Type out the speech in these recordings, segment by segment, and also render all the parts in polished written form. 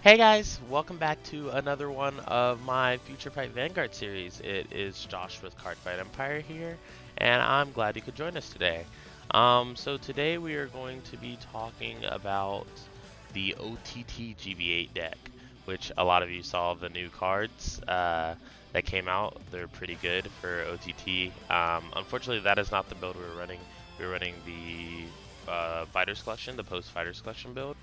Hey guys, welcome back to another one of my FutureFight Vanguard series. It is Josh with Cardfight Empire here, and I'm glad you could join us today. So today we are going to be talking about the OTT GB8 deck, which a lot of you saw the new cards that came out. They're pretty good for OTT. Unfortunately, that is not the build we were running. We were running the Fighters Collection, the Post Fighters Collection build.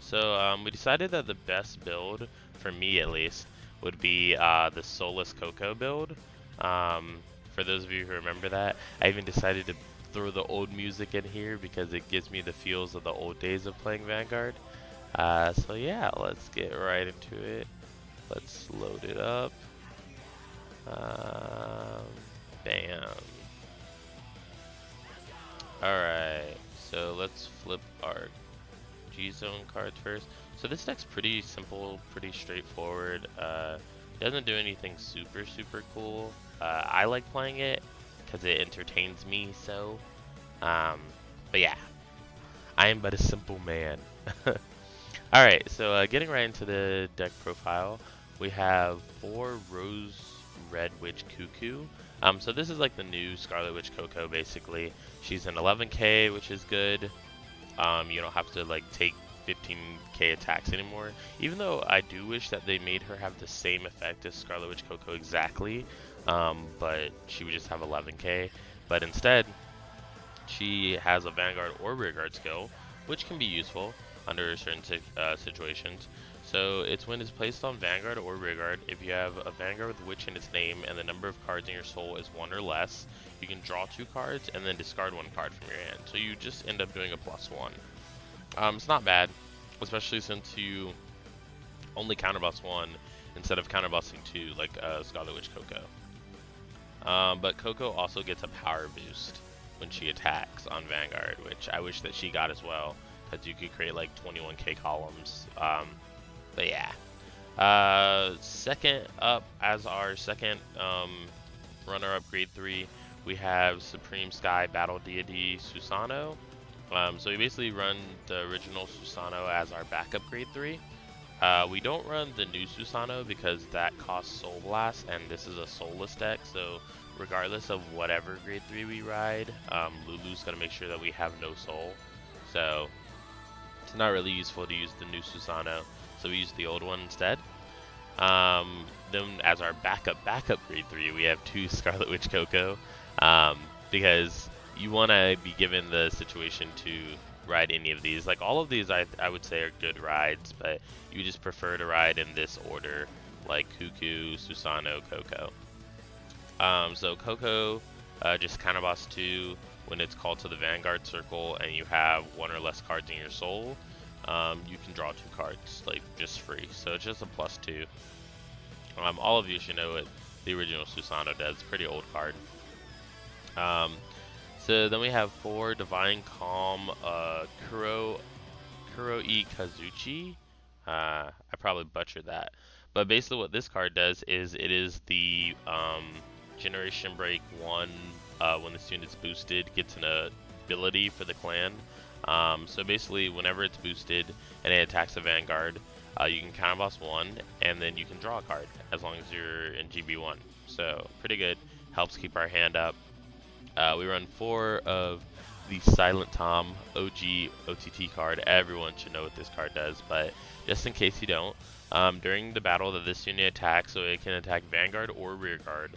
So we decided that the best build, for me at least, would be the Soulless Coco build. For those of you who remember that, I even decided to throw the old music in here because it gives me the feels of the old days of playing Vanguard. So yeah, let's get right into it. Let's load it up. Bam. Alright, so let's flip our G-Zone cards first. So this deck's pretty simple, pretty straightforward. Doesn't do anything super cool. I like playing it because it entertains me so. But yeah, I am but a simple man. Alright, so getting right into the deck profile, we have 4 Rose Red Witch Cuckoo. So this is like the new Scarlet Witch Coco basically. She's an 11k, which is good. You don't have to like take 15k attacks anymore. Even though I do wish that they made her have the same effect as Scarlet Witch Coco exactly, but she would just have 11k. But instead, she has a Vanguard or Rearguard skill, which can be useful under certain situations. So it's when it's placed on Vanguard or Rearguard, if you have a Vanguard with Witch in its name and the number of cards in your soul is 1 or less, you can draw 2 cards and then discard 1 card from your hand. So you just end up doing a +1. It's not bad, especially since you only counterboss 1 instead of counterbossing 2 like Scarlet Witch Coco. But Coco also gets a power boost when she attacks on Vanguard, which I wish that she got as well, because you could create like 21k columns. But yeah. Second up, as our second runner-up grade 3, we have Supreme Sky Battle Deity Susano. So we basically run the original Susano as our backup grade 3. We don't run the new Susano because that costs Soul Blast, and this is a soulless deck, so regardless of whatever grade 3 we ride, Lulu's going to make sure that we have no soul. So it's not really useful to use the new Susano, so we use the old one instead. Then as our backup grade 3, we have 2 Scarlet Witch Coco, because you want to be given the situation to ride any of these. Like all of these I would say are good rides, but you just prefer to ride in this order, like Cuckoo, Susano, Coco. So Coco, just counterboss 2 when it's called to the Vanguard circle and you have 1 or less cards in your soul. You can draw 2 cards, like just free, so it's just a +2. All of you should know what the original Susano does. Pretty old card. So then we have 4 Divine Calm Kuroi Kazuchi. I probably butchered that, but basically what this card does is it is the Generation Break 1 when the student is boosted gets an ability for the clan. So basically whenever it's boosted and it attacks a Vanguard, you can counterboss 1 and then you can draw a card as long as you're in GB1. So pretty good, helps keep our hand up. We run 4 of the Silent Tom OG OTT card. Everyone should know what this card does, but just in case you don't, during the battle that this unit attacks, so it can attack Vanguard or Rearguard.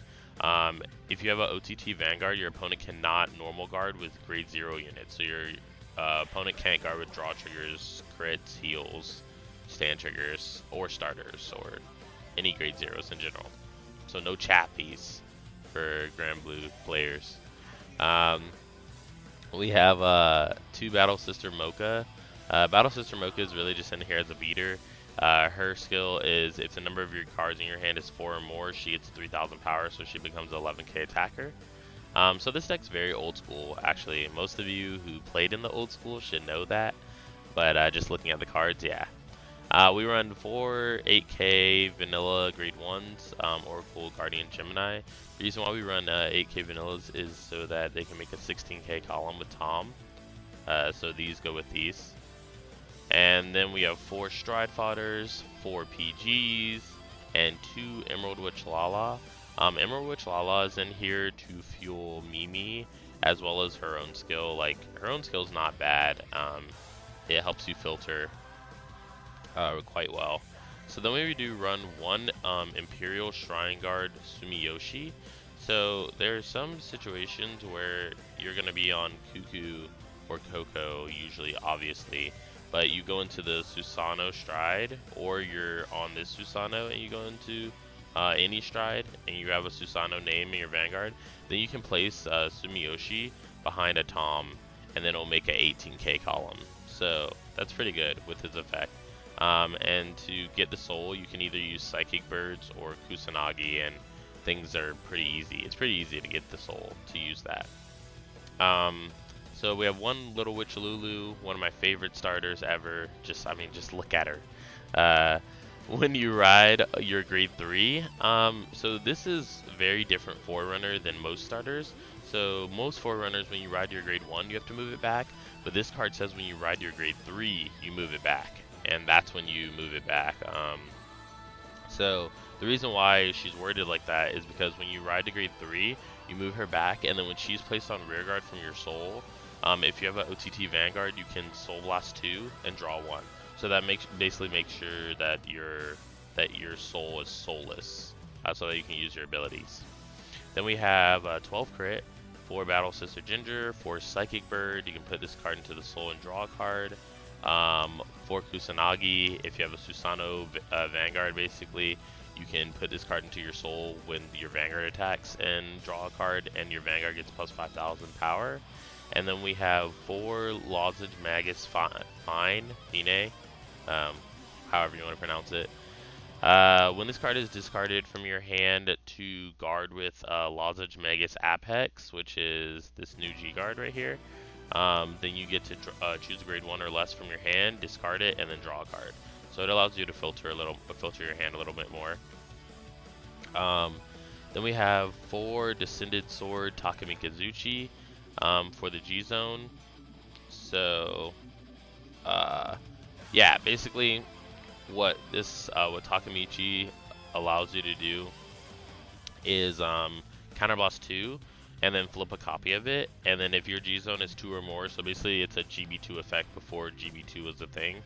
If you have an OTT Vanguard, your opponent cannot normal guard with grade 0 units. So your opponent can't guard with draw triggers, crits, heals, stand triggers, or starters, or any grade 0s in general. So no chappies for Grand Blue players. We have 2 Battle Sister Mocha. Battle Sister Mocha is really just in here as a beater. Her skill is if the number of your cards in your hand is 4 or more, she gets 3000 power, so she becomes an 11k attacker. So this deck's very old school, actually. Most of you who played in the old school should know that, but just looking at the cards, yeah. We run 4 8k vanilla grade 1s, Oracle, Guardian, Gemini. The reason why we run 8k vanillas is so that they can make a 16k column with Tom. So these go with these. And then we have 4 Stride Fodders, 4 PGs, and 2 Emerald Witch Lala. Emerald Witch Lala is in here to fuel Mimi, as well as her own skill. Like, her own skill is not bad. It helps you filter quite well. So then we do run 1 Imperial Shrine Guard Sumiyoshi. So there are some situations where you're going to be on Cuckoo or Coco, usually, obviously, but you go into the Susanoo Stride, or you're on this Susanoo and you go into any Stride, and you have a Susanoo name in your Vanguard, then you can place Sumiyoshi behind a Tom, and then it'll make an 18k column. So that's pretty good with his effect. And to get the soul, you can either use Psychic Birds or Kusanagi, and things are pretty easy. It's pretty easy to get the soul to use that. So we have 1 Little Witch Lulu, one of my favorite starters ever. Just look at her. When you ride your grade 3, so this is very different Forerunner than most starters. So most Forerunners, when you ride your grade 1, you have to move it back, but this card says when you ride your grade 3, you move it back, and that's when you move it back. So the reason why she's worded like that is because when you ride to grade 3, you move her back, and then when she's placed on rear guard from your soul, if you have an OTT Vanguard, you can Soul Blast 2 and draw 1. So that basically makes sure that your soul is soulless, so that you can use your abilities. Then we have 12 crit, 4 Battle Sister Ginger, 4 Psychic Bird. You can put this card into the soul and draw a card. 4 Kusanagi. If you have a Susanoo Vanguard, basically, you can put this card into your soul when your Vanguard attacks and draw a card, and your Vanguard gets plus 5,000 power. And then we have 4 Lozenge Magus Fine, however you want to pronounce it. When this card is discarded from your hand to guard with Lozenge Magus Apex, which is this new G guard right here, then you get to choose a grade 1 or less from your hand, discard it, and then draw a card. So it allows you to filter your hand a little bit more. Then we have 4 Descended Sword Takamikazuchi for the G Zone. So yeah, basically what Takamichi allows you to do is counter boss 2 and then flip a copy of it, and then if your G Zone is 2 or more, so basically it's a GB2 effect before GB2 was a thing.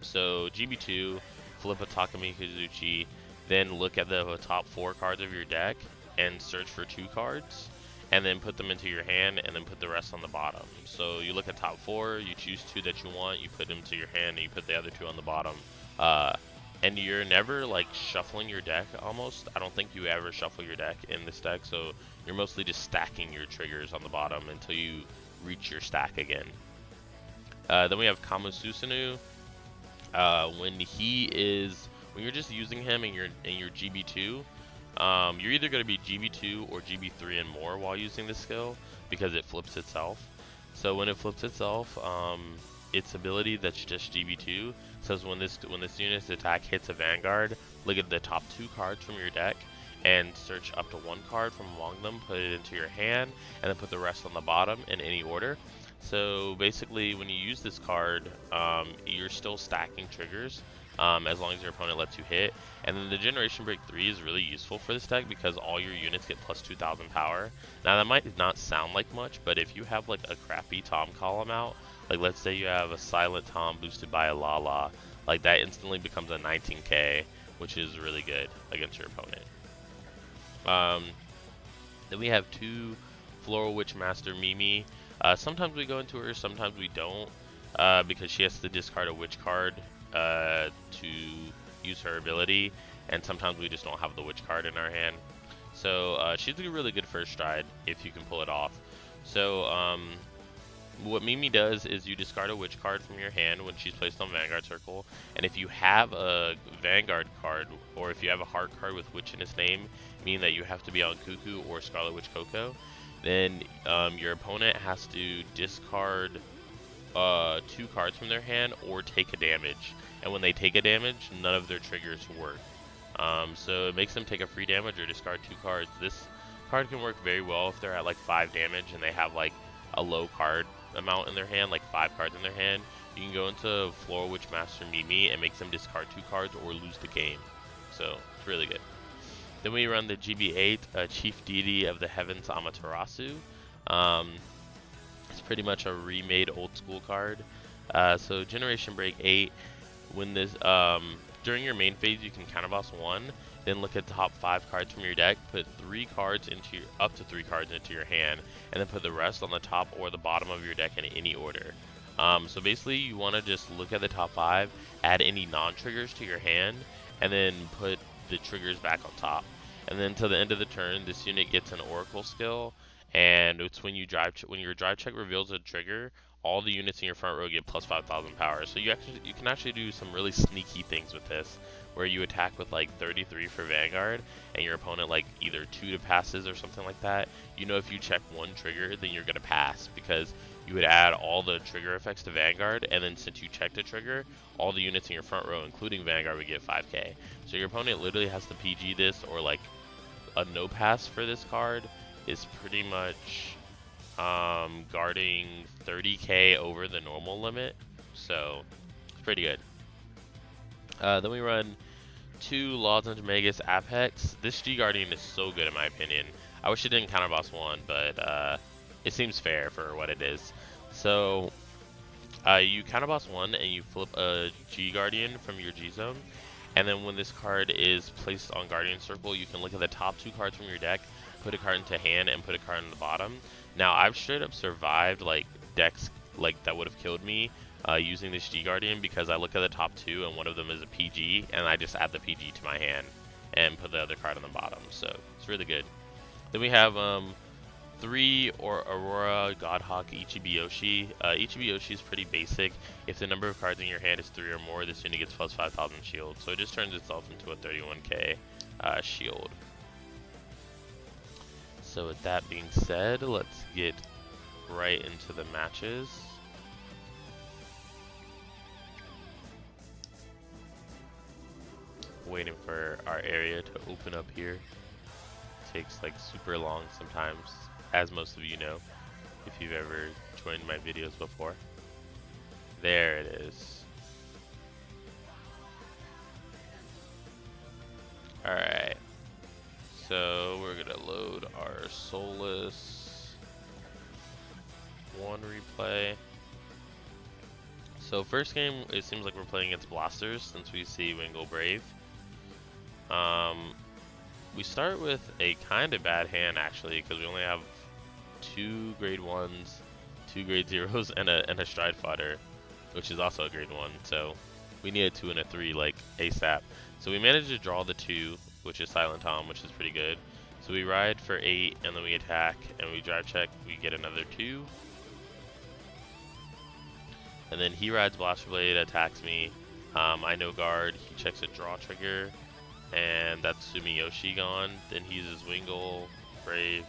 So GB2, flip a Takamikazuchi, then look at the top 4 cards of your deck and search for 2 cards, and then put them into your hand, and then put the rest on the bottom. So you look at top 4, you choose 2 that you want, you put them to your hand, and you put the other 2 on the bottom. And you're never like shuffling your deck almost. I don't think you ever shuffle your deck in this deck, so you're mostly just stacking your triggers on the bottom until you reach your stack again. Then we have Kamususanu. When you're just using him in your GB2, you're either going to be GB2 or GB3 and more while using this skill, because it flips itself. So when it flips itself, its ability that's just GB2 says when this unit's attack hits a Vanguard, look at the top 2 cards from your deck and search up to 1 card from among them, put it into your hand, and then put the rest on the bottom in any order. So basically, when you use this card, you're still stacking triggers as long as your opponent lets you hit. And then the Generation Break 3 is really useful for this deck because all your units get plus 2,000 power. Now that might not sound like much, but if you have like a crappy Tom column out, like let's say you have a Silent Tom boosted by a Lala, like that instantly becomes a 19k, which is really good against your opponent. Then we have 2 Floral Witch Master Mimi. Sometimes we go into her, sometimes we don't, because she has to discard a witch card to use her ability, and sometimes we just don't have the witch card in our hand. So she's a really good first stride if you can pull it off. So what Mimi does is you discard a witch card from your hand when she's placed on Vanguard Circle, and if you have a Vanguard card, or if you have a heart card with witch in its name, meaning that you have to be on Cuckoo or Scarlet Witch Coco, then your opponent has to discard 2 cards from their hand or take a damage. And when they take a damage, none of their triggers work. So it makes them take a free damage or discard 2 cards. This card can work very well if they're at like 5 damage and they have like a low card amount in their hand, like 5 cards in their hand. you can go into Floral Witch Master Mimi and make them discard 2 cards or lose the game. So it's really good. Then we run the GB8, Chief Deity of the Heavens Amaterasu. It's pretty much a remade old school card. So Generation Break 8, when this during your main phase you can counterboss 1, then look at the top 5 cards from your deck, put 3 cards into your, up to 3 cards into your hand, and then put the rest on the top or the bottom of your deck in any order. So basically you want to just look at the top 5, add any non-triggers to your hand, and then put the triggers back on top. And then to the end of the turn, this unit gets an Oracle skill, and it's when you when your drive check reveals a trigger, all the units in your front row get plus 5,000 power. So you can actually do some really sneaky things with this, where you attack with like 33 for Vanguard, and your opponent like either 2 to passes or something like that. You know, if you check 1 trigger, then you're gonna pass, because you would add all the trigger effects to Vanguard, and then since you checked a trigger, all the units in your front row, including Vanguard, would get 5k. So your opponent literally has to PG this, or like a no pass for this card is pretty much guarding 30k over the normal limit, so it's pretty good. Then we run 2 Lozenge Magus Apex. This G Guardian is so good in my opinion. I wish it didn't counterboss 1, but it seems fair for what it is. So you counterboss 1 and you flip a G Guardian from your G zone, and then when this card is placed on Guardian Circle, you can look at the top 2 cards from your deck, put a card into hand, and put a card in the bottom. Now I've straight up survived like decks like that would have killed me using this G Guardian, because I look at the top 2 and one of them is a PG, and I just add the PG to my hand and put the other card on the bottom. So it's really good. Then we have 3 Aurora Godhawk Ichibi-Yoshi. Ichibi-Yoshi is pretty basic. If the number of cards in your hand is 3 or more, this unit gets plus 5,000 shield. So it just turns itself into a 31k shield. So with that being said, let's get right into the matches. Waiting for our area to open up here. Takes like super long sometimes, as most of you know, if you've ever joined my videos before. There it is. Alright, so we're gonna load our Soulless 1 replay. So first game, it seems like we're playing against Blasters, since we see Wingull Brave. We start with a kind of bad hand actually, because we only have 2 grade 1s, 2 grade 0s, and a Stride Fodder, which is also a grade 1. So we need a 2 and a 3 like ASAP. So we managed to draw the 2, which is Silent Tom, which is pretty good. So we ride for 8, and then we attack, and we drive check, we get another 2. And then he rides Blaster Blade, attacks me. I no guard, he checks a draw trigger, and that's Sumiyoshi gone. Then he uses Wingull Brave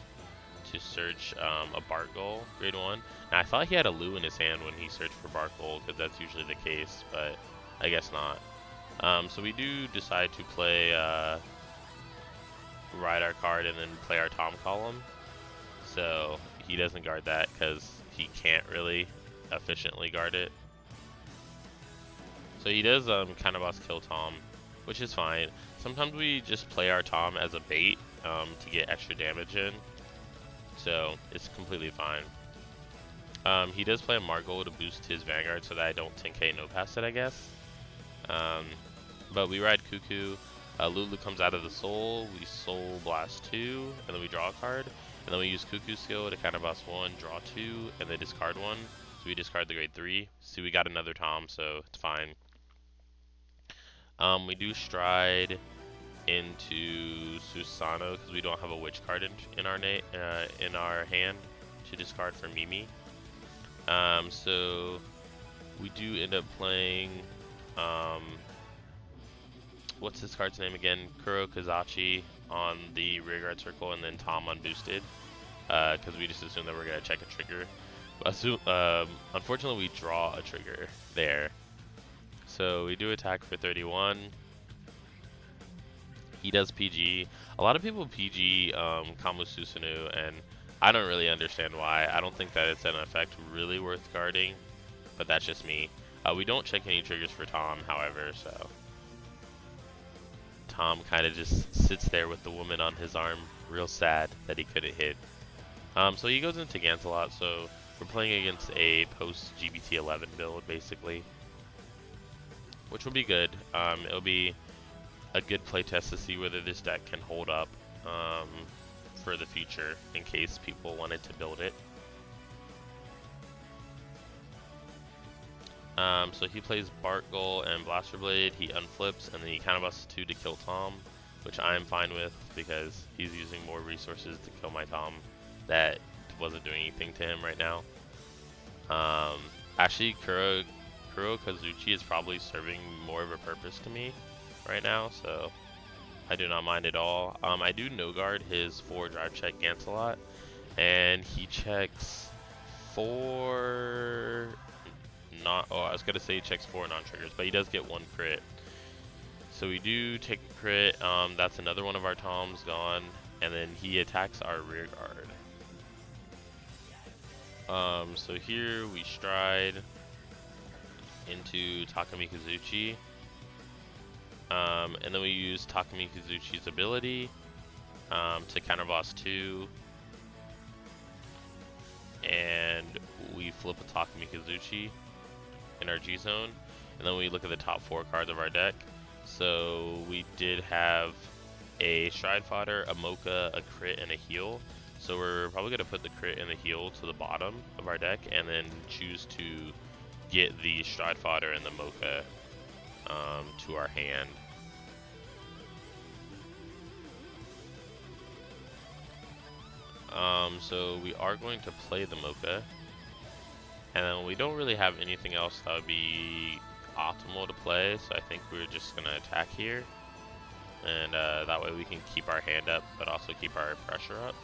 to search a Barkgull, grade 1. And I thought he had a Lu in his hand when he searched for Barkgull, because that's usually the case, but I guess not. So we do decide to play, ride our card and then play our Tom column. So he doesn't guard that, because he can't really efficiently guard it. So he does kind of boss kill Tom, which is fine. Sometimes we just play our Tom as a bait to get extra damage in, so it's completely fine. He does play a Margot to boost his Vanguard so that I don't 10k no pass it, I guess. But we ride Cuckoo. Lulu comes out of the Soul, we Soul Blast 2, and then we draw a card. And then we use Cuckoo skill to counter boss 1, draw 2, and then discard 1. So we discard the grade 3. See, we got another Tom, so it's fine. We do Stride into Susano because we don't have a Witch card in our hand to discard for Mimi. So we do end up playing what's this card's name again? Kuro Kazachi on the rearguard circle, and then Tom unboosted because we just assume that we're gonna check a trigger. Unfortunately, we draw a trigger there. So we do attack for 31. He does PG. A lot of people PG Kamu Susanoo, and I don't really understand why. I don't think that it's an effect really worth guarding, but that's just me. We don't check any triggers for Tom, however, so Tom kind of just sits there with the woman on his arm, real sad that he couldn't hit. So he goes into Gans a lot, so we're playing against a post GBT11 build, basically, which will be good. It'll be a good playtest to see whether this deck can hold up for the future, in case people wanted to build it. So he plays Bartgull and Blaster Blade, he unflips, and then he counterbusts 2 to kill Tom, which I'm fine with because he's using more resources to kill my Tom that wasn't doing anything to him right now. Actually, Kuro Kazuchi is probably serving more of a purpose to me right now, so I do not mind at all. I do no guard his 4 drive check Gans a lot, and he checks 4... I was gonna say he checks 4 non-triggers, but he does get 1 crit. So we do take a crit. That's another one of our Toms gone, and then he attacks our rear guard. So here we stride into Takumi Kazuchi, and then we use Takumi Kazuchi's ability to counter boss 2, and we flip a Takumi Kazuchi in our G zone, and then we look at the top 4 cards of our deck. So we did have a Stride Fodder, a Mocha, a crit, and a heal. So we're probably going to put the crit and the heal to the bottom of our deck, and then choose to get the Stride Fodder and the Mocha to our hand. So we are going to play the Mocha, and then we don't really have anything else that would be optimal to play, so I think we're just going to attack here, and that way we can keep our hand up but also keep our pressure up.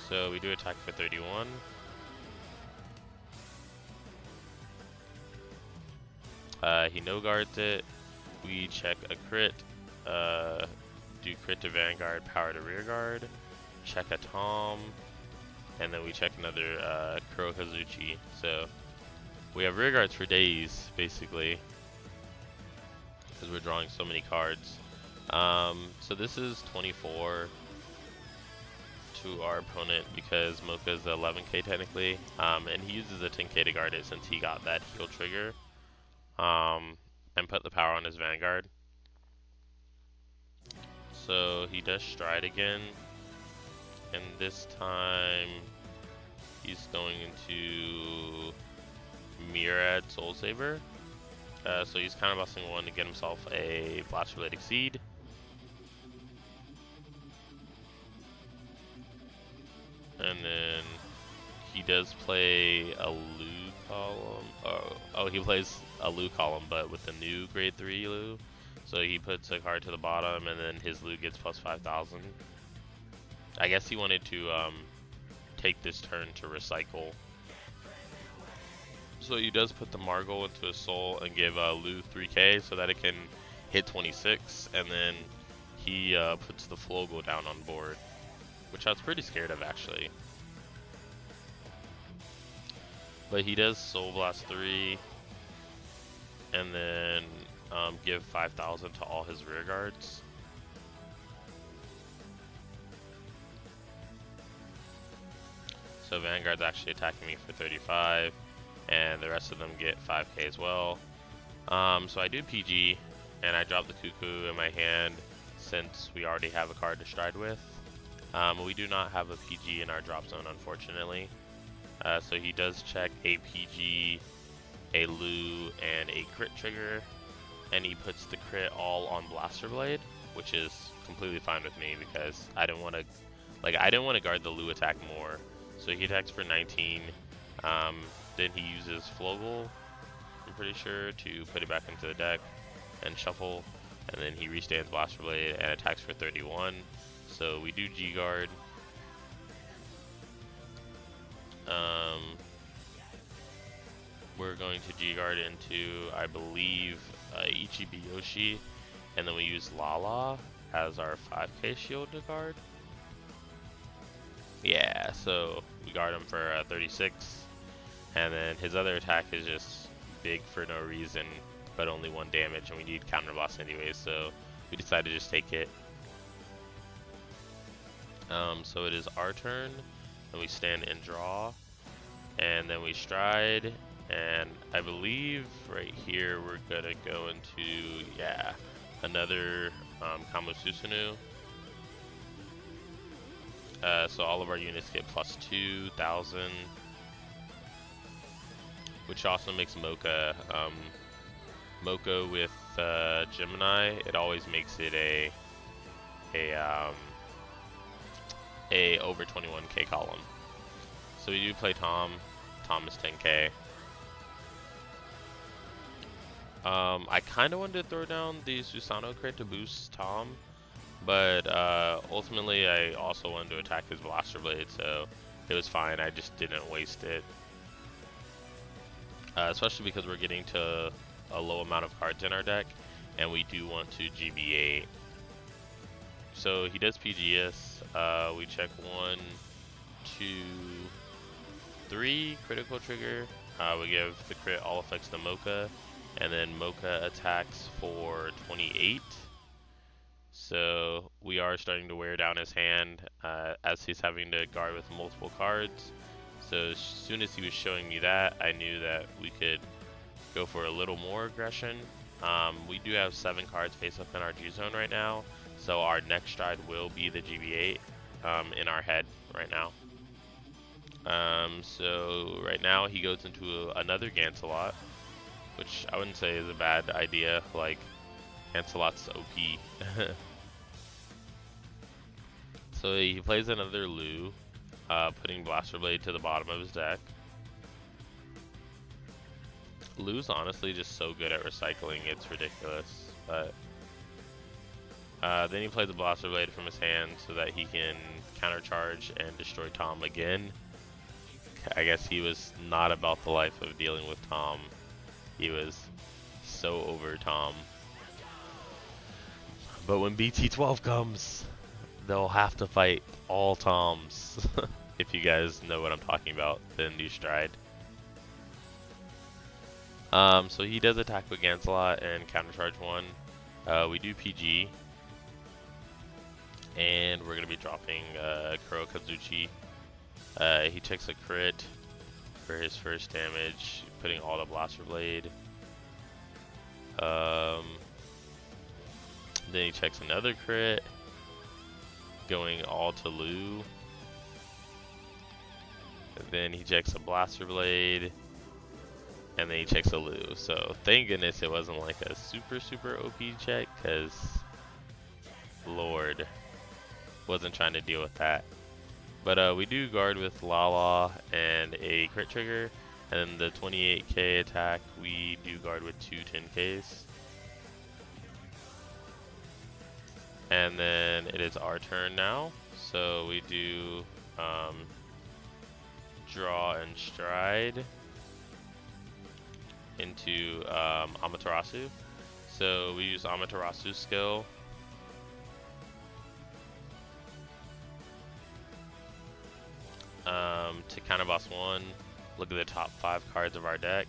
So we do attack for 31. He no guards it. We check a crit, do crit to Vanguard, power to rear guard, check a Tom, and then we check another Kuro Kazuchi. So we have rear guards for days, basically, because we're drawing so many cards. So this is 24 to our opponent because Mocha's 11k technically, and he uses a 10k to guard it since he got that heal trigger, and put the power on his Vanguard. So he does stride again, and this time he's going into Myriad Soul Saver. So he's kind of busting 1 to get himself a Blaster Blade Exceed. And then he does play a Lu column. Oh, he plays a Lu column, but with the new grade 3 Lu. So he puts a card to the bottom, and then his Lu gets plus 5,000. I guess he wanted to take this turn to recycle. So he does put the Margol into his soul and give Lu 3k so that it can hit 26, and then he puts the Flogel down on board, which I was pretty scared of actually. But he does Soul Blast 3, and then give 5,000 to all his rear guards. So Vanguard's actually attacking me for 35, and the rest of them get 5k as well. So I do PG, and I drop the Cuckoo in my hand since we already have a card to stride with. We do not have a PG in our drop zone, unfortunately. So he does check a PG, a Lu, and a crit trigger, and he puts the crit all on Blaster Blade, which is completely fine with me because I didn't want to guard the Lu attack more. So he attacks for 19. Then he uses Flogel, I'm pretty sure, to put it back into the deck and shuffle, and then he restands Blaster Blade and attacks for 31. So we do G-Guard. We're going to G-Guard into, I believe, Ichibi Yoshi, and then we use Lala as our 5k shield to guard. Yeah, so we guard him for 36, And then his other attack is just big for no reason, but only 1 damage, and we need counter blast anyways, so we decided to just take it. So it is our turn, and we stand and draw, and then we stride, and I believe right here we're gonna go into, yeah, another Kamo Susunu. So all of our units get plus 2,000, which also makes Mocha, Mocha with Gemini, it always makes it a over 21k column. So we do play Tom. Tom is 10k. I kind of wanted to throw down the Susano crit to boost Tom, but ultimately I also wanted to attack his Blaster Blade, so it was fine. I just didn't waste it. Especially because we're getting to a low amount of cards in our deck, and we do want to GB8. So he does PGS. We check 1, 2, 3 critical trigger. We give the crit all effects to Mocha, and then Mocha attacks for 28. So we are starting to wear down his hand as he's having to guard with multiple cards. So as soon as he was showing me that, I knew that we could go for a little more aggression. We do have 7 cards face up in our G zone right now, so our next stride will be the GB8 in our head right now. So right now he goes into another Gancelot, which I wouldn't say is a bad idea. Like, Gancelot's OP. So he plays another Lu, putting Blaster Blade to the bottom of his deck. Lu's honestly just so good at recycling, it's ridiculous. But then he plays the Blaster Blade from his hand so that he can countercharge and destroy Tom again. I guess he was not about the life of dealing with Tom. He was so over Tom. But when BT12 comes, they'll have to fight all Toms. If you guys know what I'm talking about, the new stride. So he does attack with Gancelot and countercharge 1. We do PG. And we're going to be dropping Kuro Kazuchi. He checks a crit for his first damage, putting all the Blaster Blade. Then he checks another crit, going all to Lu. And then he checks a Blaster Blade, and then he checks a Lu. So thank goodness it wasn't like a super OP check, because Lord, wasn't trying to deal with that. But we do guard with Lala and a crit trigger, and then the 28k attack we do guard with 2 10ks. And then it is our turn now, so we do draw and stride into Amaterasu. So we use Amaterasu skill. To counter boss 1, look at the top 5 cards of our deck.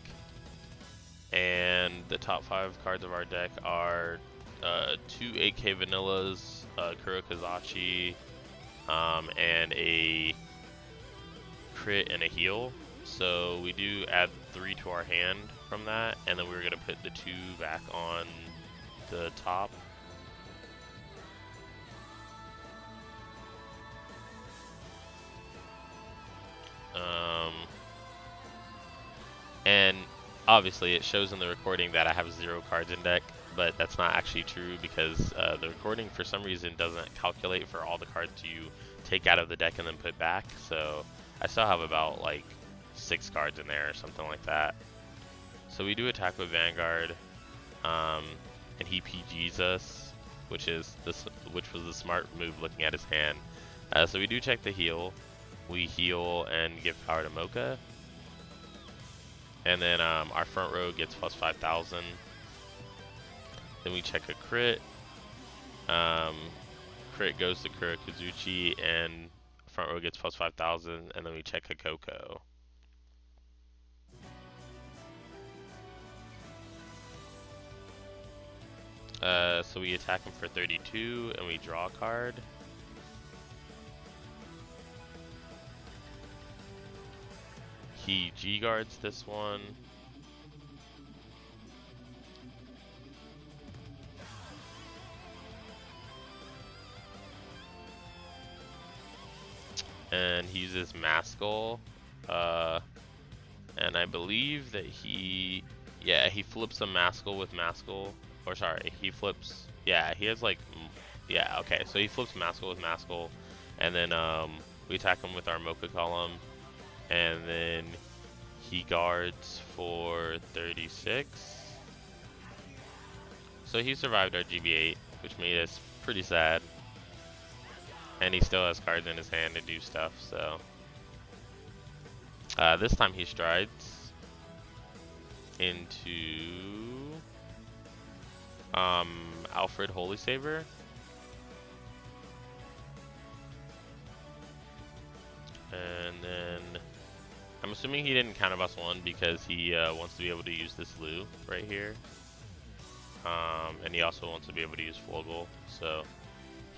And the top 5 cards of our deck are 2 8k vanillas, Kuro Kazachi, and a crit and a heal. So we do add 3 to our hand from that, and then we're going to put the 2 back on the top. And obviously it shows in the recording that I have 0 cards in deck, but that's not actually true because the recording for some reason doesn't calculate for all the cards you take out of the deck and then put back. So I still have about like 6 cards in there or something like that. So we do attack with Vanguard, and he PGs us, which was the smart move looking at his hand. So we do check the heal. We heal and give power to Mocha. And then our front row gets plus 5,000. Then we check a crit. Crit goes to Kuro Kazuchi, and front row gets plus 5,000. And then we check a Coco. So we attack him for 32 and we draw a card. He G-guards this one. And he uses Maskell. And I believe that he flips a Maskell with Maskell. Or sorry, he flips, he has like, okay, so he flips Maskell with Maskell. And then we attack him with our Mocha Column. And then he guards for 36. So he survived our GB8, which made us pretty sad. And he still has cards in his hand to do stuff, so. This time he strides into Alfred Holy Saver. And then I'm assuming he didn't counterboss one because he wants to be able to use this Lu right here. And he also wants to be able to use Flogel, so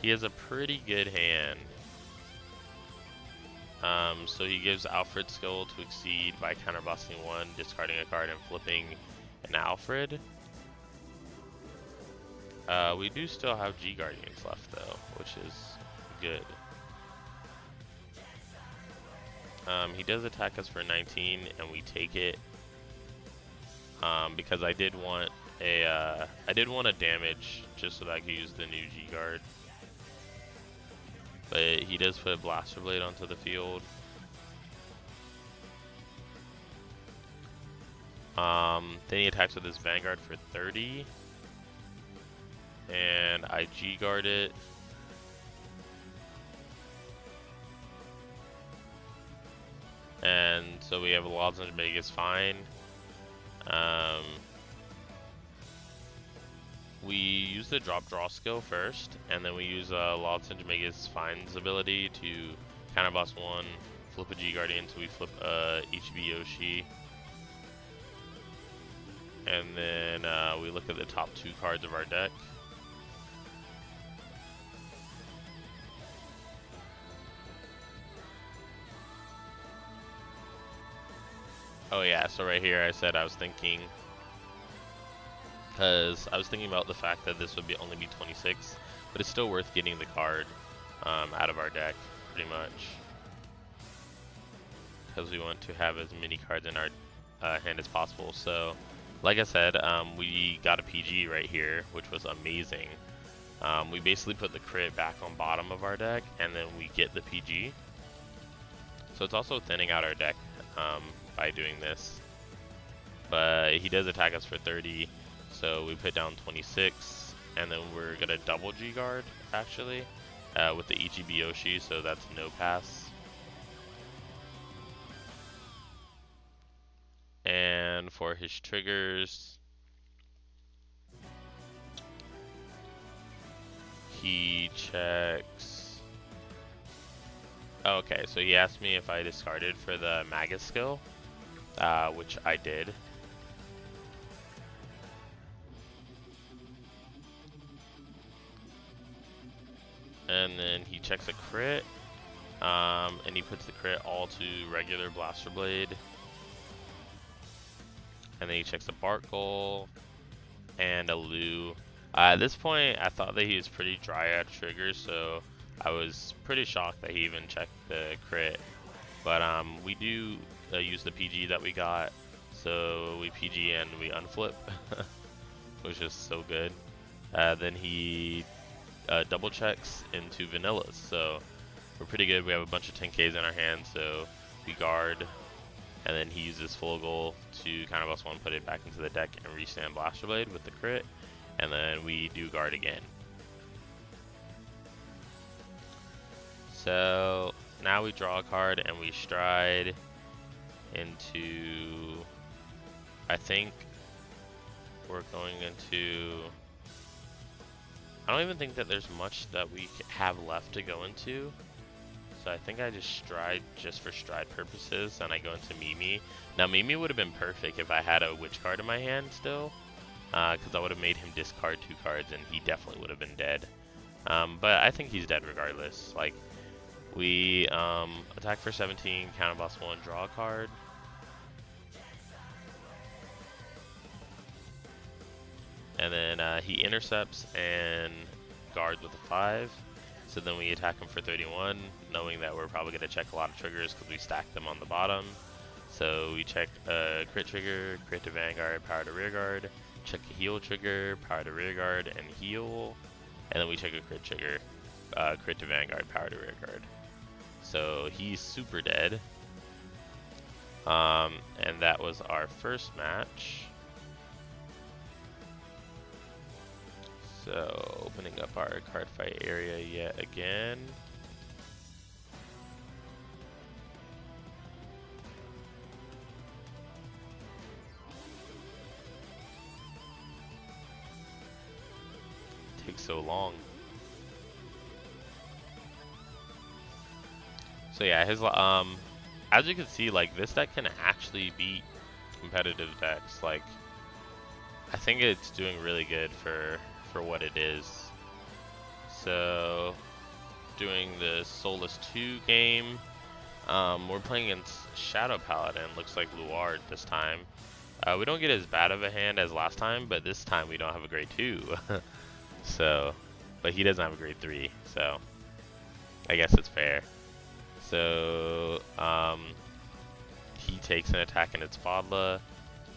he has a pretty good hand. So he gives Alfred skill to exceed by counterbossing one, discarding a card, and flipping an Alfred. We do still have G-Guardians left though, which is good. He does attack us for 19, and we take it because I did want a damage just so that I could use the new G-Guard. But he does put a Blaster Blade onto the field. Then he attacks with his Vanguard for 30, and I G-Guard it. And so we have a Lods and Vegas fine. We use the drop draw skill first, and then we use Lods and Vegas fine's ability to counterboss one, flip a G Guardian, so we flip Ichibi Yoshi. And then we look at the top two cards of our deck. Oh yeah, so right here I said I was thinking, because I was thinking about the fact that this would only be 26, but it's still worth getting the card out of our deck, pretty much. Because we want to have as many cards in our hand as possible. So, like I said, we got a PG right here, which was amazing. We basically put the crit back on bottom of our deck, and then we get the PG. So it's also thinning out our deck by doing this. But he does attack us for 30, so we put down 26, and then we're gonna double G-Guard, actually, with the Ichibi Yoshi, so that's no pass. And for his triggers, he checks. Okay, so he asked me if I discarded for the Magus skill, which I did. And then he checks a crit, and he puts the crit all to regular Blaster Blade. And then he checks a Barkle and a Lu. At this point, I thought that he was pretty dry at triggers, so I was pretty shocked that he even checked the crit. But we do use the PG that we got, so we PG and we unflip, which is so good. Then he double checks into vanillas, so we're pretty good. We have a bunch of 10Ks in our hand, so we guard, and then he uses Flogel to counterboss one, put it back into the deck, and restand Blaster Blade with the crit, and then we do guard again. So now we draw a card and we stride into, I think we're going into, I don't even think that there's much that we have left to go into. So I think I just stride just for stride purposes, and I go into Mimi. Now Mimi would have been perfect if I had a Witch card in my hand still, because I would have made him discard 2 cards and he definitely would have been dead. But I think he's dead regardless. Like, we attack for 17, counter boss 1, draw a card. And then he intercepts and guards with a 5. So then we attack him for 31, knowing that we're probably going to check a lot of triggers because we stacked them on the bottom. So we check crit trigger, crit to Vanguard, power to rearguard, check a heal trigger, power to rearguard, and heal. And then we check a crit trigger, crit to Vanguard, power to rearguard. So he's super dead. And that was our first match. So opening up our card fight area yet again. Takes so long. So yeah, his as you can see, like, this deck can actually beat competitive decks. Like, I think it's doing really good for what it is. So doing the Soulless 2 game, we're playing against Shadow Paladin. Looks like Luard this time. We don't get as bad of a hand as last time, but this time we don't have a grade 2. So, but he doesn't have a grade 3, so I guess it's fair. So he takes an attack and it's Fadla,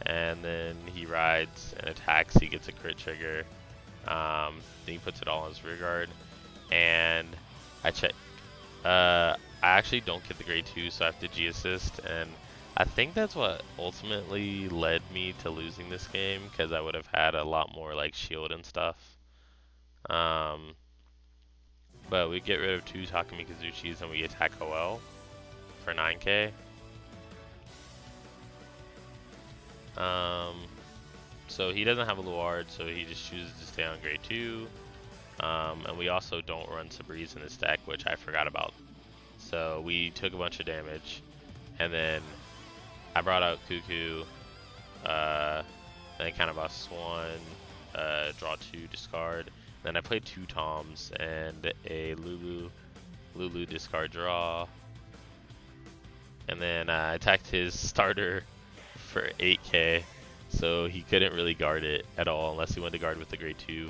and then he rides and attacks. He gets a crit trigger. Then he puts it all on his rear guard, and I check. I actually don't get the grade 2, so I have to G assist, and I think that's what ultimately led me to losing this game, because I would have had a lot more like shield and stuff. But we get rid of 2 Takumi Kazuchis and we attack OL for 9k. So he doesn't have a Luard, so he just chooses to stay on grade 2. And we also don't run Sabreeze in this deck, which I forgot about. So we took a bunch of damage, and then I brought out Cuckoo, then kind of boss 1, draw 2, discard. Then I played 2 Toms and a Lulu discard draw. And then I attacked his starter for 8k, so he couldn't really guard it at all unless he wanted to guard with the grade 2.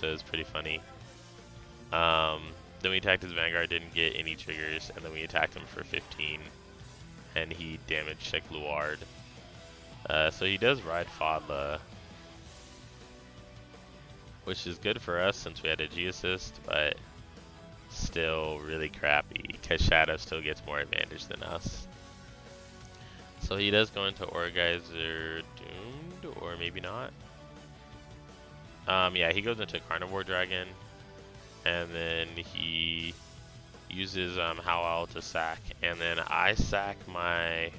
So it was pretty funny. Then we attacked his Vanguard, didn't get any triggers, and then we attacked him for 15, and he damaged check Luard. So he does ride Fadla, which is good for us since we had a G assist, but still really crappy because Shadow still gets more advantage than us. So he does go into Orgeyser Doomed, or maybe not. Yeah, he goes into Carnivore Dragon, and then he uses Howl to sack, and then I sack my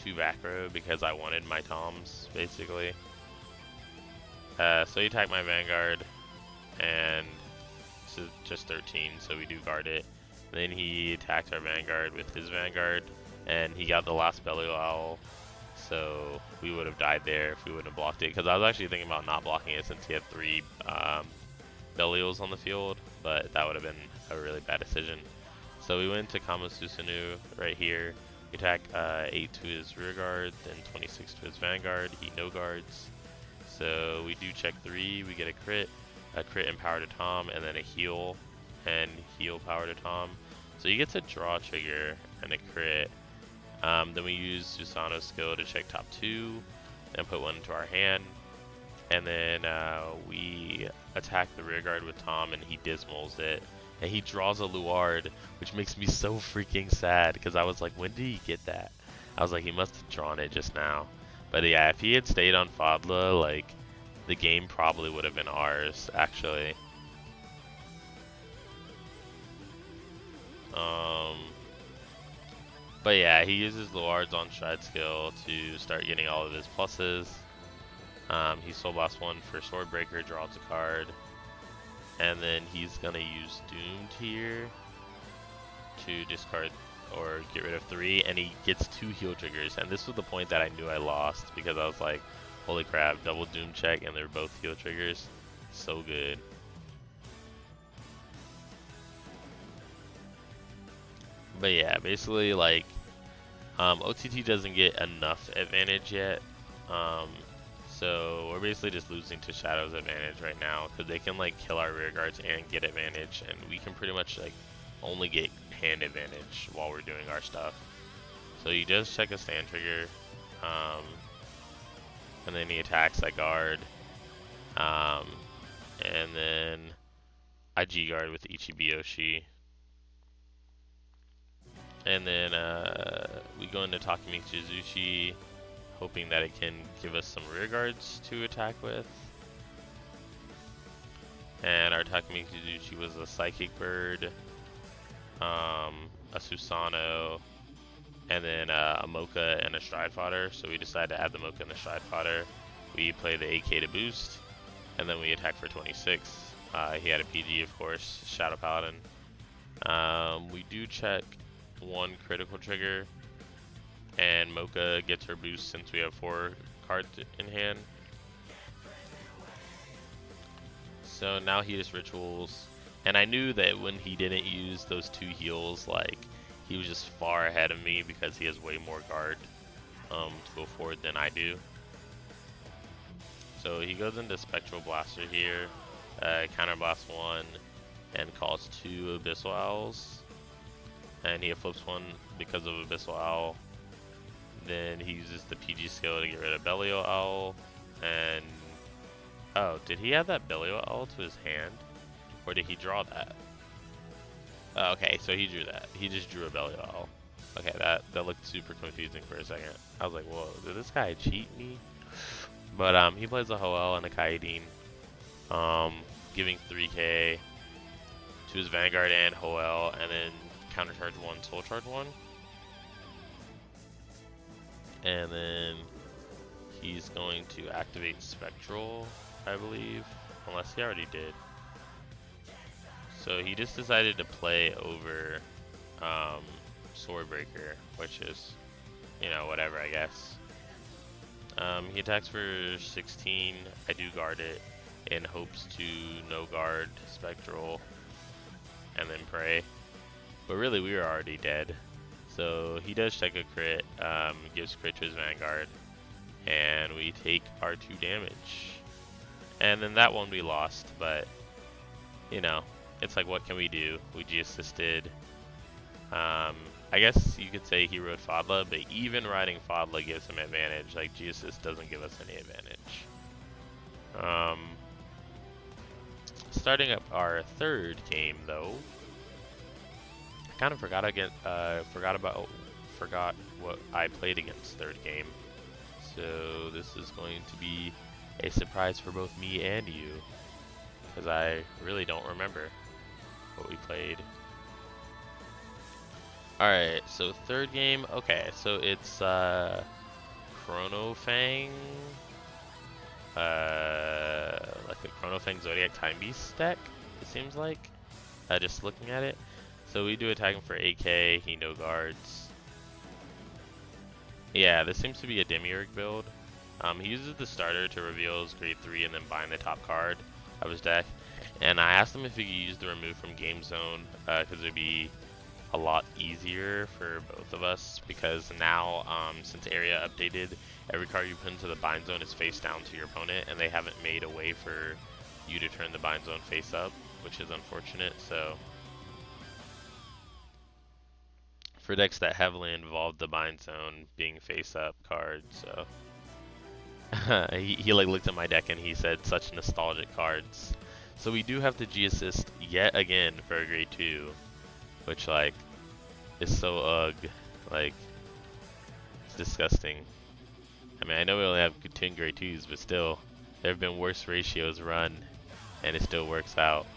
2 back row because I wanted my Toms, basically. So he attacked my Vanguard, and it's just 13, so we do guard it. And then he attacked our Vanguard with his Vanguard, and he got the last Belial Owl, so we would have died there if we wouldn't have blocked it. Because I was actually thinking about not blocking it since he had 3 Belials on the field, but that would have been a really bad decision. So we went to Kamasusunu right here. We attack 8 to his rear guard, then 26 to his Vanguard. He no guards. So we do check 3, we get a crit and power to Tom, and then a heal and heal power to Tom. So he gets a draw trigger and a crit. Then we use Susano's skill to check top 2 and put 1 into our hand. And then we attack the rear guard with Tom, and he dismals it. And he draws a Luard, which makes me so freaking sad because I was like, when did he get that? I was like, he must have drawn it just now. But yeah, if he had stayed on Fadla, like, the game probably would have been ours, actually. But yeah, he uses Luard's on stride skill to start getting all of his pluses. He Soul Blast 1 for Swordbreaker, draws a card. And then he's gonna use Doomed here to discard or get rid of 3, and he gets 2 heal triggers. And this was the point that I knew I lost, because I was like, Holy crap, double doom check and they're both heal triggers. So good. But yeah, basically like OTT doesn't get enough advantage yet. So we're basically just losing to Shadow's advantage right now because they can like kill our rear guards and get advantage, and we can pretty much like only get hand advantage while we're doing our stuff. So he does check a stand trigger, and then he attacks that guard, and then I G guard with Ichibi Yoshi. And then we go into Takemichi Zushi, hoping that it can give us some rear guards to attack with. And our Takemichi Zushi was a Psychic Bird, a Susanoo, and then a Mocha and a Stride Fodder. So we decided to add the Mocha and the Stride Fodder. We play the AK to boost, and then we attack for 26. He had a PG, of course, Shadow Paladin. We do check one critical trigger, and Mocha gets her boost since we have 4 cards in hand. So now he just rituals, and I knew that when he didn't use those 2 heals, like he was just far ahead of me because he has way more guard to go forward than I do. So he goes into Spectral Blaster here, counterblast 1, and calls 2 Abyssal Owls. And he flips 1 because of Abyssal Owl. Then he uses the PG skill to get rid of Belial Owl. And oh, did he add that Belial Owl to his hand? Or did he draw that? Oh, okay, so he drew that. He just drew a Belial Owl. Okay, that looked super confusing for a second. I was like, whoa, did this guy cheat me? But he plays a Hoel and a Kaidin, giving 3k to his Vanguard and Hoel, and then countercharge 1, soul charge 1. And then he's going to activate Spectral, I believe, unless he already did. So he just decided to play over Swordbreaker, which is, you know, whatever, I guess. He attacks for 16. I do guard it in hopes to no guard Spectral and then pray. But really, we were already dead. So he does check a crit, gives crit to his Vanguard, and we take our 2 damage. And then that one we lost, but, you know, it's like, what can we do? We G-assisted. I guess you could say he rode Fadla, but even riding Fadla gives him advantage. Like, G-assist doesn't give us any advantage. Starting up our 3rd game, though. I kind of forgot what I played against 3rd game. So this is going to be a surprise for both me and you, because I really don't remember what we played. Alright, so 3rd game, okay, so it's Chrono Fang, like a Chrono Fang Zodiac Time Beast deck, it seems like, just looking at it. So we do attack him for 8k, he no guards. Yeah, this seems to be a Demiurge build. He uses the starter to reveal his grade 3 and then bind the top card of his deck. And I asked him if he could use the remove from game zone, because it would be a lot easier for both of us, because now, since area updated, every card you put into the bind zone is face down to your opponent, and they haven't made a way for you to turn the bind zone face up, which is unfortunate. So for decks that heavily involved the bind zone being face up cards, so he like looked at my deck and he said such nostalgic cards. So we do have to G-assist yet again for a grade 2, which like is so ugh, like it's disgusting. I mean, I know we only have 10 grade 2s, but still there have been worse ratios run and it still works out.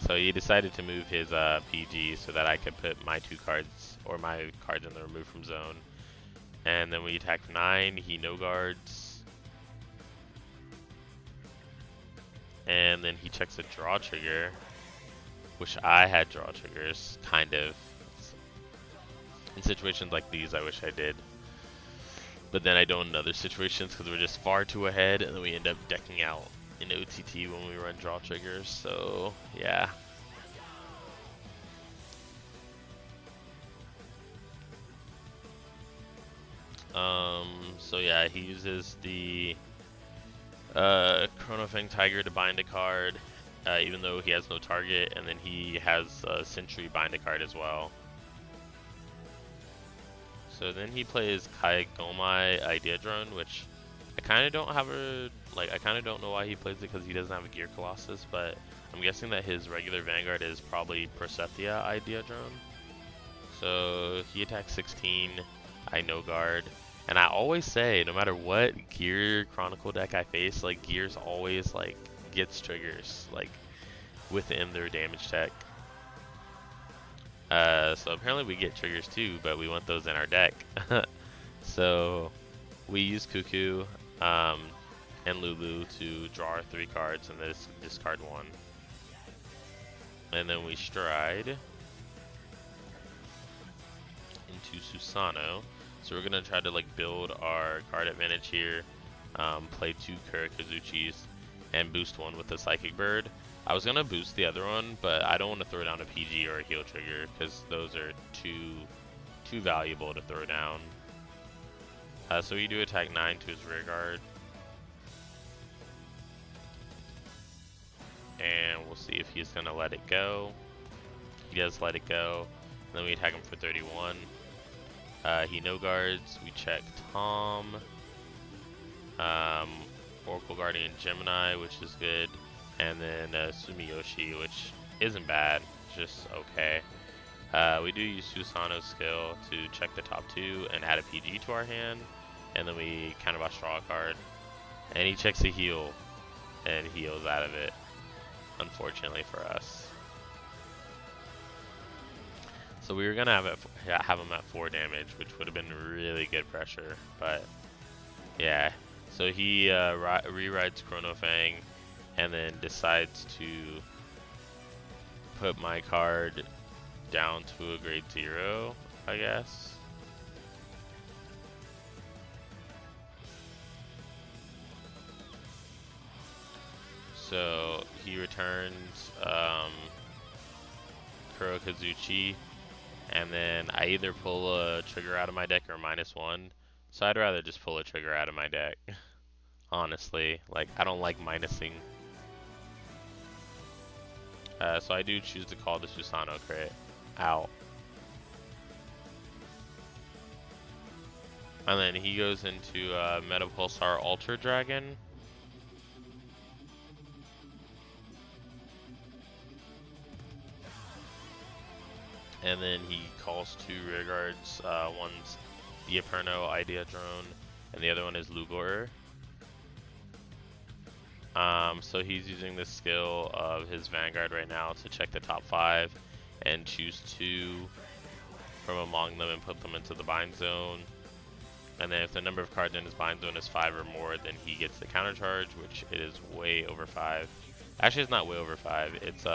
So he decided to move his PG so that I could put my 2 cards, or my cards in the remove from zone. And then we attack for 9, he no guards. And then he checks a draw trigger. Wish I had draw triggers, kind of. In situations like these, I wish I did. But then I don't in other situations because we're just far too ahead, and then we end up decking out in OTT when we run draw triggers. So yeah. So yeah, he uses the Chrono Fang Tiger to bind a card, even though he has no target, and then he has Sentry bind a card as well. So then he plays Kai Gomai Idea Drone, which I kind of don't have a I kind of don't know why he plays it because he doesn't have a Gear Colossus, but I'm guessing that his regular Vanguard is probably Persephia Idea Drone. So he attacks 16. I no guard. And I always say, no matter what Gear Chronicle deck I face, like Gears always like gets triggers like within their damage tech. So apparently we get triggers too, but we want those in our deck. So we use Cuckoo and Lulu to draw our 3 cards and this discard 1. And then we stride into Susano. So we're gonna try to like build our card advantage here, play 2 Kurikazuchis, and boost 1 with the Psychic Bird. I was gonna boost the other one, but I don't want to throw down a PG or a heal trigger because those are too valuable to throw down. So we do attack 9 to his rear guard, and we'll see if he's gonna let it go. He does let it go. And then we attack him for 31. He no guards. We check Tom, Oracle Guardian Gemini, which is good, and then Sumiyoshi, which isn't bad, just okay. We do use Susano's skill to check the top 2 and add a PG to our hand, and then we counterboss draw a card, and he checks a heal, and heals out of it, unfortunately for us. So we were gonna have him at 4 damage, which would have been really good pressure, but yeah. So he rewrites Chrono Fang, and then decides to put my card down to a grade 0, I guess. So he returns Kurokazuchi, and then I either pull a trigger out of my deck or -1. So I'd rather just pull a trigger out of my deck. Honestly, like I don't like minusing. So I do choose to call the Susano crit out. And then he goes into Meta Pulsar Ultra Dragon. And then he calls 2 rear guards. One's the Eperno Idea Drone, and the other one is Lugor. So he's using the skill of his Vanguard right now to check the top 5 and choose 2 from among them and put them into the bind zone. And then if the number of cards in his bind zone is 5 or more, then he gets the counter charge, which it is way over 5. Actually, it's not way over 5. It's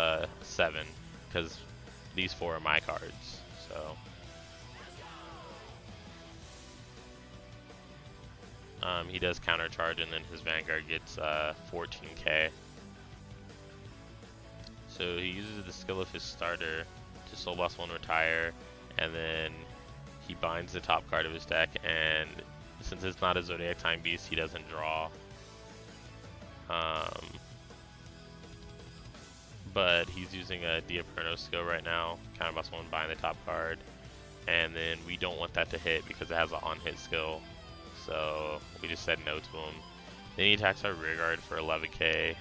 7, because these 4 are my cards. So he does counter charge, and then his Vanguard gets 14k. So he uses the skill of his starter to Soul Blast 1 retire, and then he binds the top card of his deck, and since it's not a Zodiac Time Beast, he doesn't draw. But he's using a Diaperno skill right now, Counterboss 1, bind the top card, and then we don't want that to hit because it has an on-hit skill, so we just said no to him. Then he attacks our rear guard for 11k.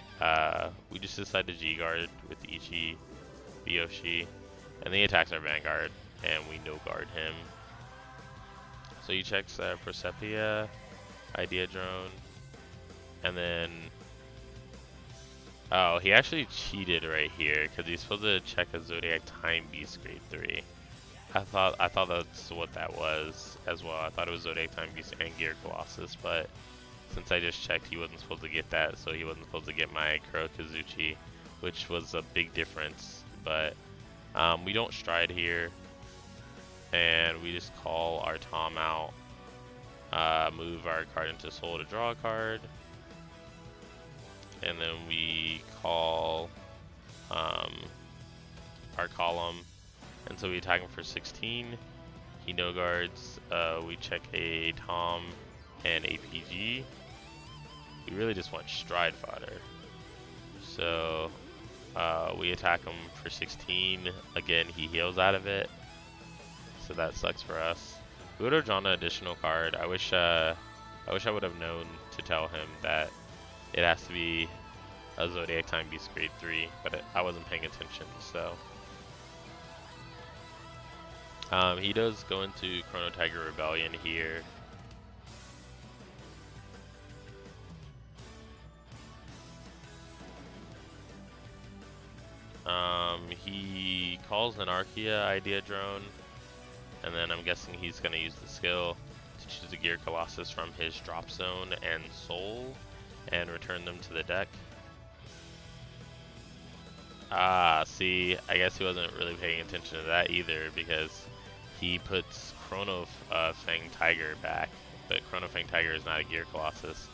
We just decide to G-guard with Ichi, Biyoshi, and then he attacks our Vanguard, and we no guard him. So he checks Persephia, Idea Drone, and then oh, he actually cheated right here because he's supposed to check a Zodiac Time Beast grade 3. I thought that's what that was as well. I thought it was Zodiac Time Beast and Gear Colossus, but since I just checked, he wasn't supposed to get that, so he wasn't supposed to get my Kurokazuchi, which was a big difference. But we don't stride here, and we just call our Tom out. move our card into soul to draw a card, and then we call our column, and so we attack him for 16. He no guards. We check a Tom and a PG. We really just want stride fodder. So we attack him for 16. Again, he heals out of it, so that sucks for us. We would have drawn an additional card. I wish I would have known to tell him that it has to be a Zodiac Timebeast grade 3, but I wasn't paying attention, so. He does go into Chrono Tiger Rebellion here. He calls an Archaea Idea Drone, and then I'm guessing he's going to use the skill to choose a Gear Colossus from his drop zone and soul, and return them to the deck. See, I guess he wasn't really paying attention to that either, because he puts Chrono Fang Tiger back, but Chrono Fang Tiger is not a Gear Colossus.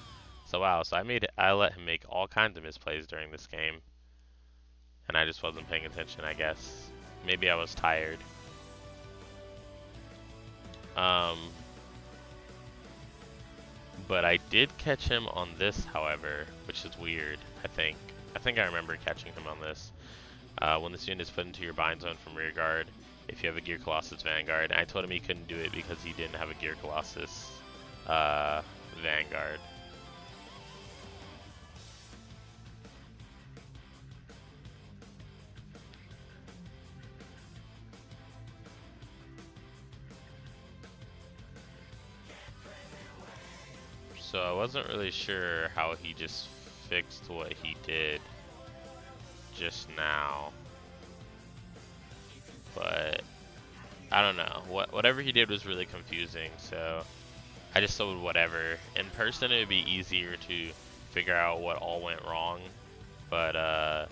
So wow, so I let him make all kinds of misplays during this game, and I just wasn't paying attention, I guess. Maybe I was tired. But I did catch him on this, however, which is weird, I think. I think I remember catching him on this. When this unit is put into your bind zone from rear guard, if you have a Gear Colossus Vanguard. And I told him he couldn't do it because he didn't have a Gear Colossus Vanguard. So I wasn't really sure how he just fixed what he did just now. But I don't know. Whatever he did was really confusing, so I just sold whatever. In person it would be easier to figure out what all went wrong, but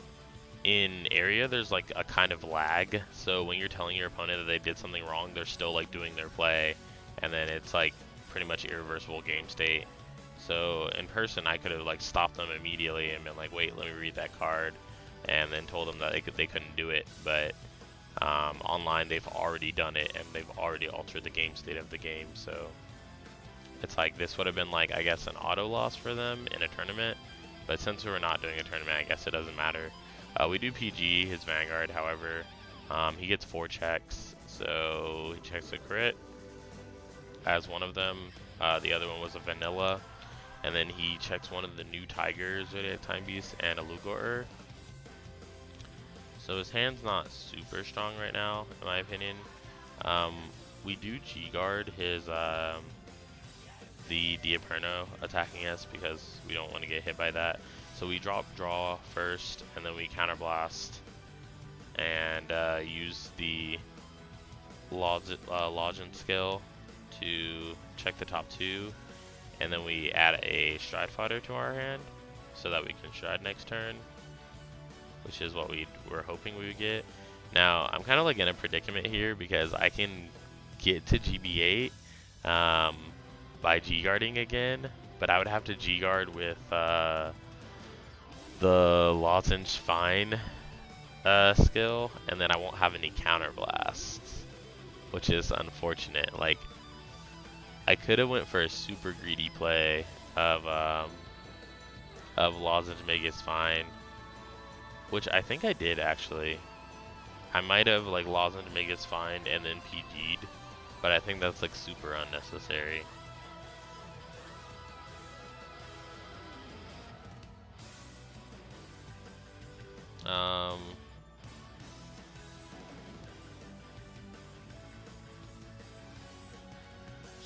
in area there's like a kind of lag, so when you're telling your opponent that they did something wrong, they're still like doing their play, and then it's like pretty much irreversible game state. So in person I could have like stopped them immediately and been like, wait, let me read that card, and then told them that they couldn't do it. But online they've already done it, and they've already altered the game state of the game, so it's like this would have been like, I guess, an auto loss for them in a tournament, but since we're not doing a tournament, I guess it doesn't matter. We do PG his Vanguard, however. He gets 4 checks, so he checks a crit as one of them. The other one was a vanilla, and then he checks one of the new Tigers, Zodiac Timebeast, and a Lugor. So his hand's not super strong right now, in my opinion. We do G-guard his the Diaperno attacking us because we don't want to get hit by that. So we drop draw first, and then we counterblast and use the Login skill to check the top 2, and then we add a stride fodder to our hand so that we can stride next turn, which is what we were hoping we would get. Now I'm kind of like in a predicament here because I can get to GB8 by G-guarding again, but I would have to G-guard with the Lozenge Fine skill, and then I won't have any counterblasts, which is unfortunate. Like, I could have went for a super greedy play of Lozenge Magus Fine, which I think I did actually. I might have like Lozenge Magus Fine and then PG'd, but I think that's like super unnecessary.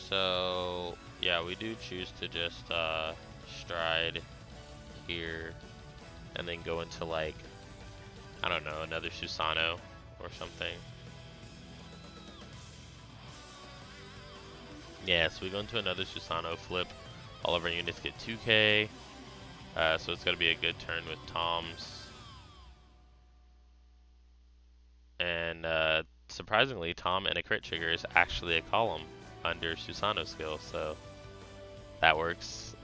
So yeah, we do choose to just stride here and then go into like, I don't know, another Susano or something. Yeah, so we go into another Susano flip. All of our units get 2k. So it's going to be a good turn with Tom's. And surprisingly, Tom and a crit trigger is actually a column under Susano skill. So that works.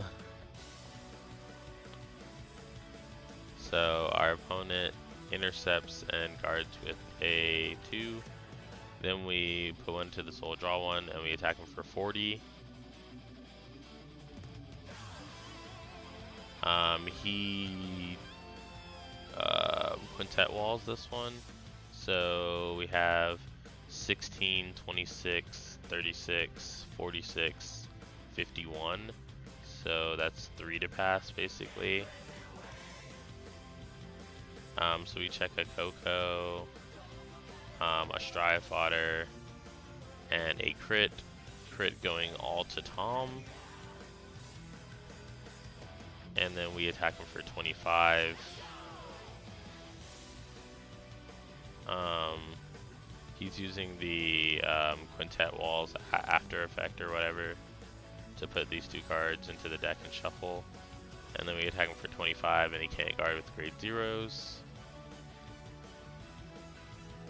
So our opponent intercepts and guards with a 2. Then we put one to the soul, draw one, and we attack him for 40. He quintet walls this one. So we have 16, 26, 36, 46, 51. So that's 3 to pass basically. So we check a Coco, a Strive Fodder, and a crit going all to Tom. And then we attack him for 25. He's using the quintet walls after effect or whatever to put these 2 cards into the deck and shuffle. And then we attack him for 25, and he can't guard with grade 0s.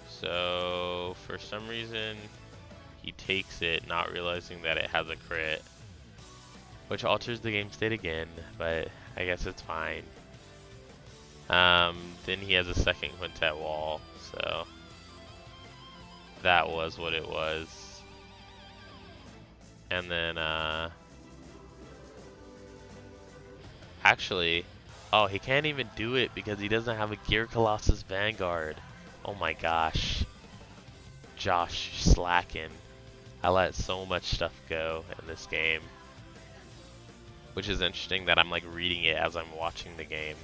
So for some reason he takes it, not realizing that it has a crit, which alters the game state again, but I guess it's fine. Then he has a second quintet wall, so that was what it was. And then actually, oh, he can't even do it because he doesn't have a Gear Colossus Vanguard. Oh my gosh. Josh, slacking. I let so much stuff go in this game. Which is interesting that I'm like reading it as I'm watching the game.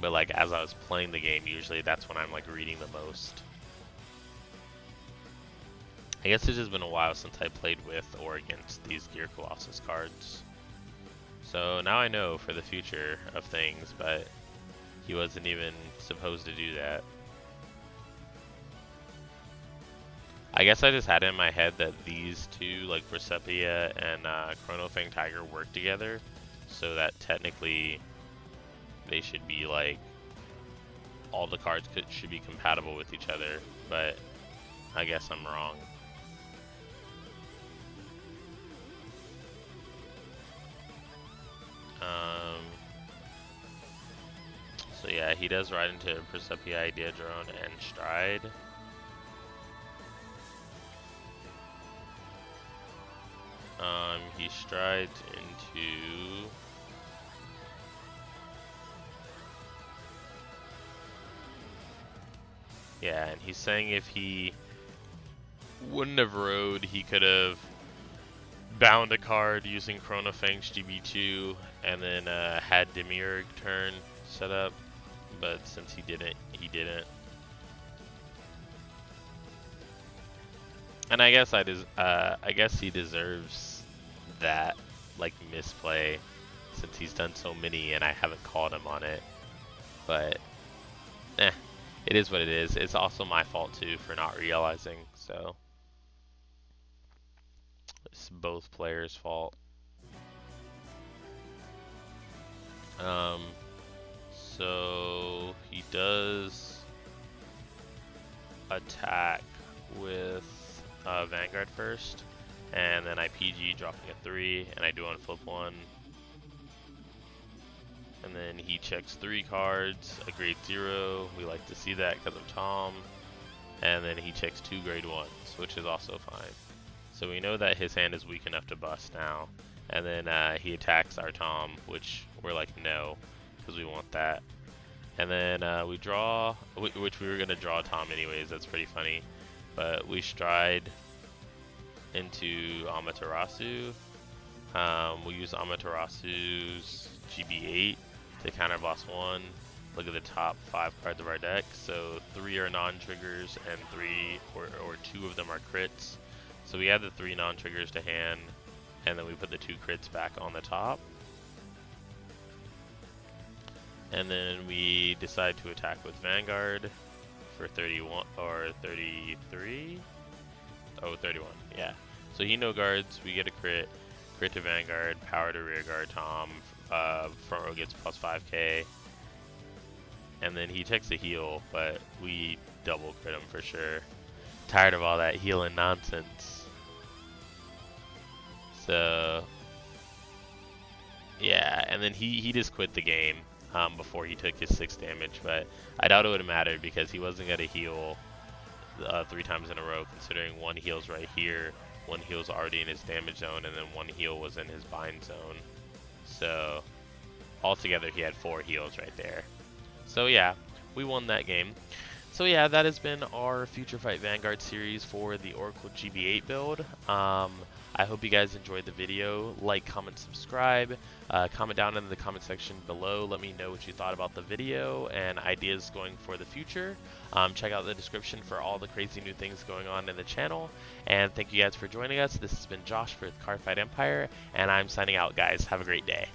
But like as I was playing the game, usually that's when I'm like reading the most. I guess it's just been a while since I played with or against these Gear Colossus cards. So now I know for the future of things, but he wasn't even supposed to do that. I guess I just had it in my head that these 2, like Brisepia and Chronofang Tiger, work together, so that technically they should be like, all the cards should be compatible with each other, but I guess I'm wrong. So yeah, he does ride into Brisepia, Idea Drone, and Stride. He strides into yeah, and he's saying if he wouldn't have rode, he could have bound a card using Chronofang's GB2 and then had Demiurge turn set up, but since he didn't, he didn't. And I guess I guess he deserves that like misplay since he's done so many and I haven't called him on it. But it is what it is. It's also my fault too for not realizing, so it's both players' fault. So he does attack with Vanguard first, and then I PG dropping a 3, and I do unflip 1. And then he checks 3 cards, a grade 0, we like to see that because of Tom. And then he checks 2 grade 1s, which is also fine. So we know that his hand is weak enough to bust now. And then he attacks our Tom, which we're like, no, because we want that. And then we draw, which we were going to draw Tom anyways, that's pretty funny. But we stride into Amaterasu. We use Amaterasu's GB8 to counter boss 1. Look at the top 5 cards of our deck. So 3 are non-triggers and 3 or 2 of them are crits. So we add the 3 non-triggers to hand, and then we put the 2 crits back on the top. And then we decide to attack with Vanguard for 31 or 33. Oh, 31, yeah. So he no guards, we get a crit to Vanguard, power to rear guard Tom, front row gets plus 5k. And then he takes a heal, but we double crit him for sure. Tired of all that healing nonsense. So Yeah, and then he just quit the game before he took his 6 damage, but I doubt it would have mattered because he wasn't going to heal 3 times in a row, considering one heal's right here, one heal's already in his damage zone, and then one heal was in his bind zone. So altogether he had 4 heals right there. So yeah, we won that game. So yeah, that has been our FutureFight Vanguard series for the Oracle GB8 build. I hope you guys enjoyed the video. Like, comment, subscribe. Comment down in the comment section below. Let me know what you thought about the video and ideas going for the future. Check out the description for all the crazy new things going on in the channel. And thank you guys for joining us. This has been Josh for Cardfight Empire, and I'm signing out, guys. Have a great day.